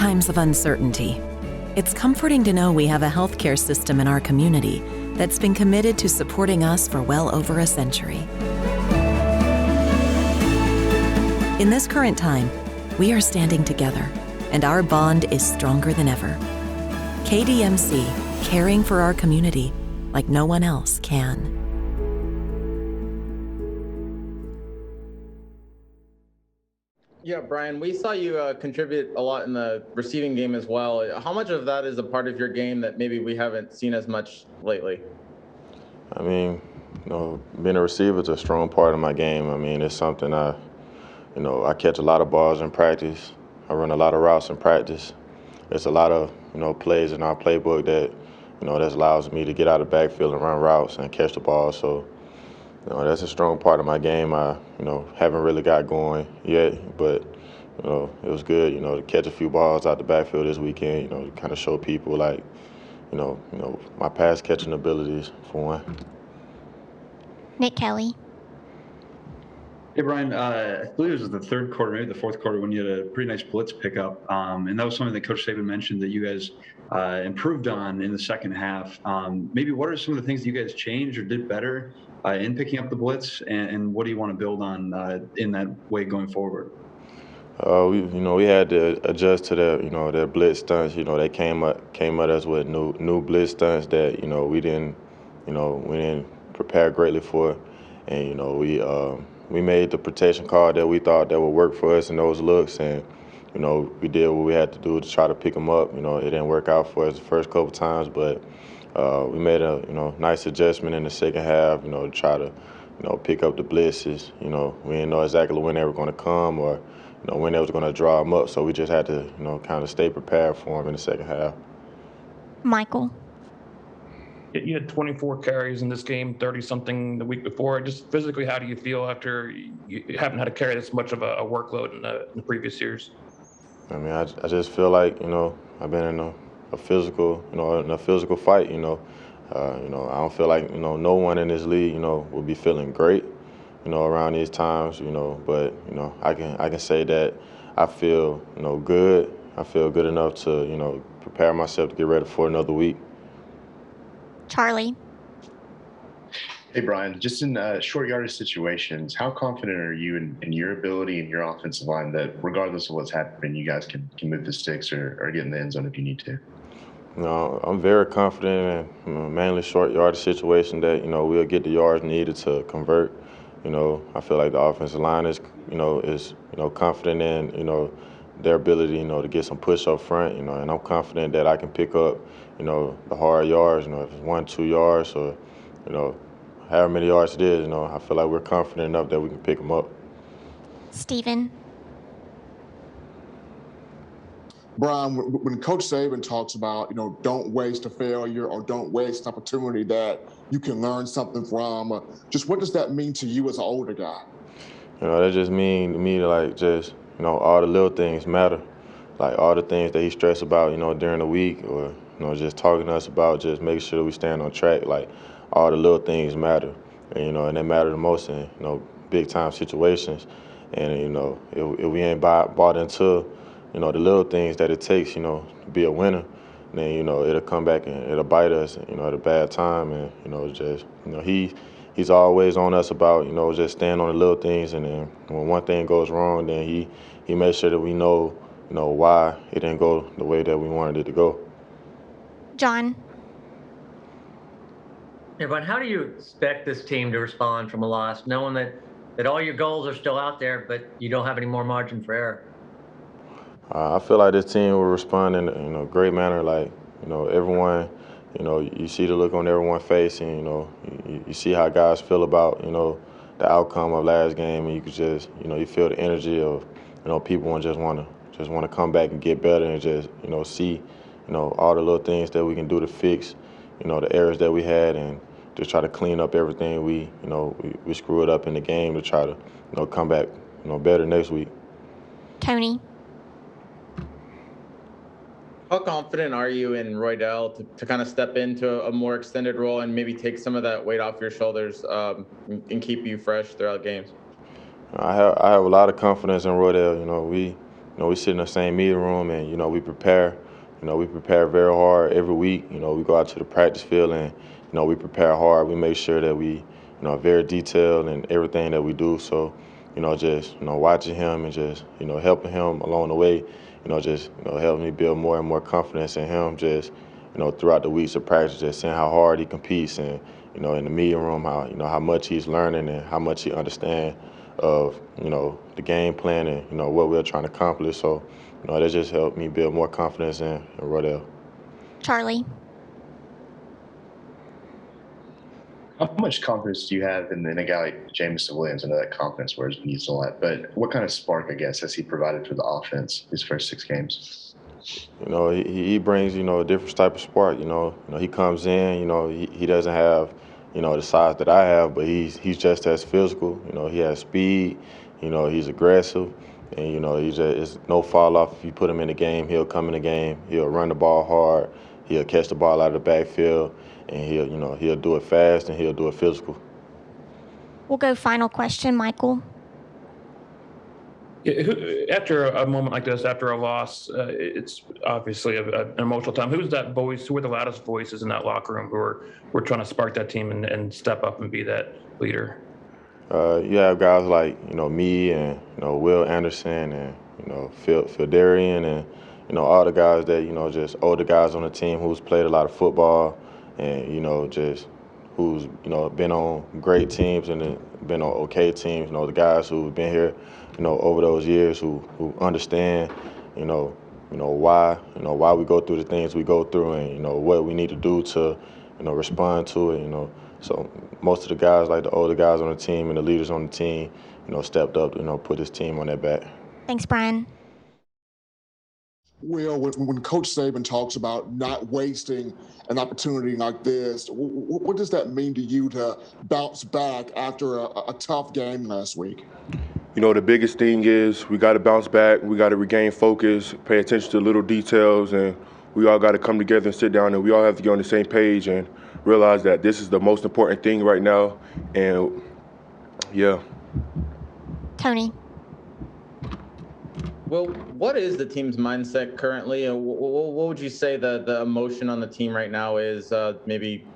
times of uncertainty, it's comforting to know we have a healthcare system in our community that's been committed to supporting us for well over a century. In this current time, we are standing together, and our bond is stronger than ever. KDMC, caring for our community like no one else can. Yeah, Brian, we saw you contribute a lot in the receiving game as well. How much of that is a part of your game that maybe we haven't seen as much lately? I mean, being a receiver is a strong part of my game. I mean, it's something I catch a lot of balls in practice. I run a lot of routes in practice. There's a lot of, plays in our playbook that, that allows me to get out of the backfield and run routes and catch the ball. So, that's a strong part of my game. I, haven't really got going yet, but, it was good, to catch a few balls out the backfield this weekend, to kind of show people like, my pass catching abilities for one. Nick Kelly. Hey, Brian, I believe it was the third quarter, maybe the fourth quarter, when you had a pretty nice blitz pickup. And that was something that Coach Saban mentioned that you guys improved on in the second half. Maybe what are some of the things that you guys changed or did better in picking up the blitz, and what do you want to build on in that way going forward? We had to adjust to their blitz stunts. They came at us with new blitz stunts that we didn't prepare greatly for, and we made the protection call that we thought that would work for us in those looks, and we did what we had to do to try to pick them up. It didn't work out for us the first couple times, but we made a nice adjustment in the second half. To try to pick up the blitzes. We didn't know exactly when they were going to come or when they was going to draw them up, so we just had to kind of stay prepared for them in the second half. Michael. You had 24 carries in this game, 30-something the week before. Just physically, how do you feel after you haven't had to carry this much of a workload in the previous years? I mean, I just feel like, I've been in a physical, in a physical fight, I don't feel like, no one in this league, will be feeling great, around these times, but, I can say that I feel, good. I feel good enough to, prepare myself to get ready for another week. Charlie. Hey, Brian, just in short yardage situations, how confident are you in your ability and your offensive line that regardless of what's happening, you guys can move the sticks or get in the end zone if you need to? I'm very confident in mainly short yardage situation that, we'll get the yards needed to convert. I feel like the offensive line is confident in, their ability, to get some push up front, and I'm confident that I can pick up, the hard yards, if it's 1-2 yards or, however many yards it is, I feel like we're confident enough that we can pick them up. Steven. Brian, when Coach Saban talks about, don't waste a failure or don't waste an opportunity that you can learn something from, just what does that mean to you as an older guy? That just mean to me, like, just, all the little things matter. Like, all the things that he stressed about, during the week or, just talking to us about, just making sure that we stand on track. Like, all the little things matter, and they matter the most in, big-time situations. And, if we ain't bought into, the little things that it takes, to be a winner, then, it'll come back and it'll bite us, at a bad time. And, just, he's always on us about, just staying on the little things. And then when one thing goes wrong, then he makes sure that we know, why it didn't go the way that we wanted it to go. John. Yeah, but how do you expect this team to respond from a loss, knowing that all your goals are still out there, but you don't have any more margin for error? I feel like this team will respond in a great manner. Like, everyone, you see the look on everyone's face, and you see how guys feel about the outcome of last game, and you could just you feel the energy of people just want to come back and get better and just see all the little things that we can do to fix the errors that we had and just try to clean up everything we screwed up in the game to try to come back better next week. Tony. How confident are you in Roydell to kind of step into a more extended role and maybe take some of that weight off your shoulders and keep you fresh throughout games? I have a lot of confidence in Roydell. We we sit in the same meeting room and, we prepare. We prepare very hard every week. We go out to the practice field and, we prepare hard. We make sure that we, are very detailed in everything that we do. So, just, watching him and just, helping him along the way, just, helping me build more and more confidence in him just, throughout the weeks of practice, just seeing how hard he competes and, in the meeting room, how much he's learning and how much he understands of, the game plan and, what we're trying to accomplish. So, that just helped me build more confidence in Rodell. Charlie. How much confidence do you have in a guy like Jameson Williams? I know that confidence word needs a lot, but what kind of spark, I guess, has he provided for the offense these first 6 games? He brings, a different type of spark. He comes in, he doesn't have, the size that I have, but he's just as physical. He has speed. He's aggressive, and he's just it's no fall off. If you put him in the game, he'll come in the game. He'll run the ball hard. He'll catch the ball out of the backfield, and he'll do it fast and he'll do it physical. We'll go final question, Michael. After a moment like this, after a loss, it's obviously an emotional time. Who are the loudest voices in that locker room who are trying to spark that team and step up and be that leader? You have guys like, me and, Will Anderson and, Phil Darian and, all the guys that, just older guys on the team who's played a lot of football and, just who's, been on great teams and been on okay teams, the guys who've been here, over those years who understand, why we go through the things we go through and, what we need to do to, respond to it, So most of the guys, like the older guys on the team and the leaders on the team, stepped up, put this team on their back. Thanks, Brian. Well, when Coach Saban talks about not wasting an opportunity like this, what does that mean to you to bounce back after a tough game last week? The biggest thing is we got to bounce back. We got to regain focus, pay attention to little details, and we all got to come together and sit down, and we all have to get on the same page and realize that this is the most important thing right now. And, yeah. Tony. Well, what is the team's mindset currently? And what would you say the emotion on the team right now is, maybe,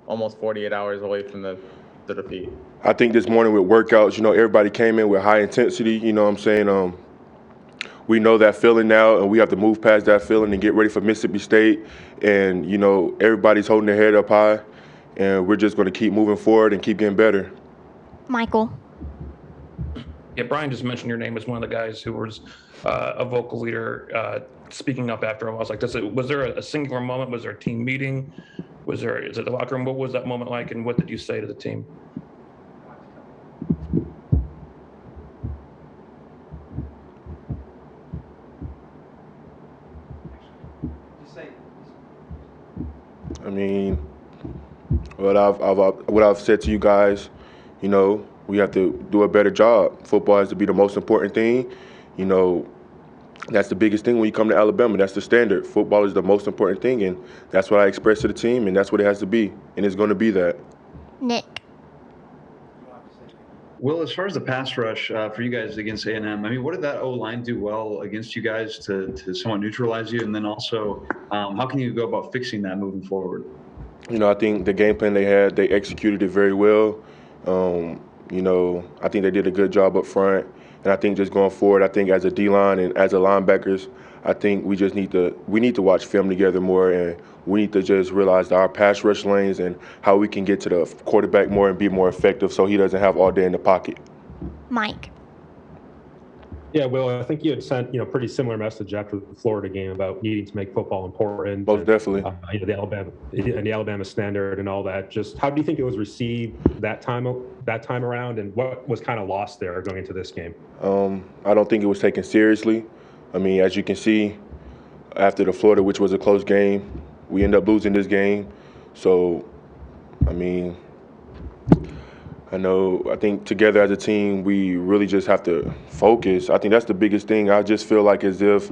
almost 48 hours away from the defeat? I think this morning with workouts, everybody came in with high intensity, we know that feeling now, and we have to move past that feeling and get ready for Mississippi State. And, everybody's holding their head up high, and we're just going to keep moving forward and keep getting better. Michael. Yeah, Brian just mentioned your name as one of the guys who was a vocal leader speaking up after a loss like this. Was there a singular moment? Was there a team meeting? Is it the locker room? What was that moment like, and what did you say to the team? I mean, what I've said to you guys, we have to do a better job. Football has to be the most important thing. That's the biggest thing when you come to Alabama. That's the standard. Football is the most important thing, and that's what I express to the team, and that's what it has to be, and it's going to be that. Nick. Will, as far as the pass rush for you guys against A&M, what did that O-line do well against you guys to somewhat neutralize you? And then also, how can you go about fixing that moving forward? I think the game plan they had, they executed it very well. I think they did a good job up front. And I think just going forward, I think as a D-line and as a linebackers, I think we need to watch film together more, and we need to just realize our pass rush lanes and how we can get to the quarterback more and be more effective so he doesn't have all day in the pocket. Mike. Yeah, Will, I think you had sent pretty similar message after the Florida game about needing to make football important. Most definitely. The Alabama standard and all that. Just how do you think it was received that time around, and what was kind of lost there going into this game? I don't think it was taken seriously. As you can see, after the Florida, which was a close game, we end up losing this game. So, I think together as a team, we really just have to focus. I think that's the biggest thing. I just feel like as if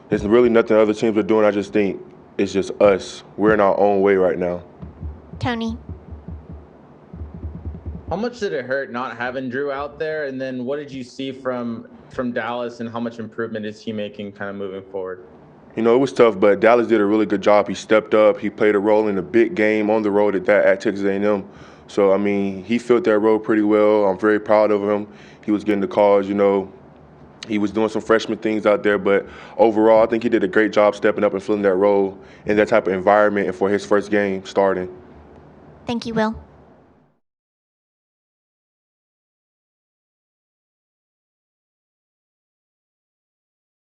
there's really nothing other teams are doing. I just think it's just us. We're in our own way right now. Tony. How much did it hurt not having Drew out there? And then what did you see from from Dallas, and how much improvement is he making kind of moving forward? You know, it was tough, but Dallas did a really good job. He stepped up. He played a role in a big game on the road at Texas A&M. So, I mean, he filled that role pretty well. I'm very proud of him. He was getting the calls, you know. He was doing some freshman things out there, but overall, I think he did a great job stepping up and filling that role in that type of environment and for his first game starting. Thank you, Will.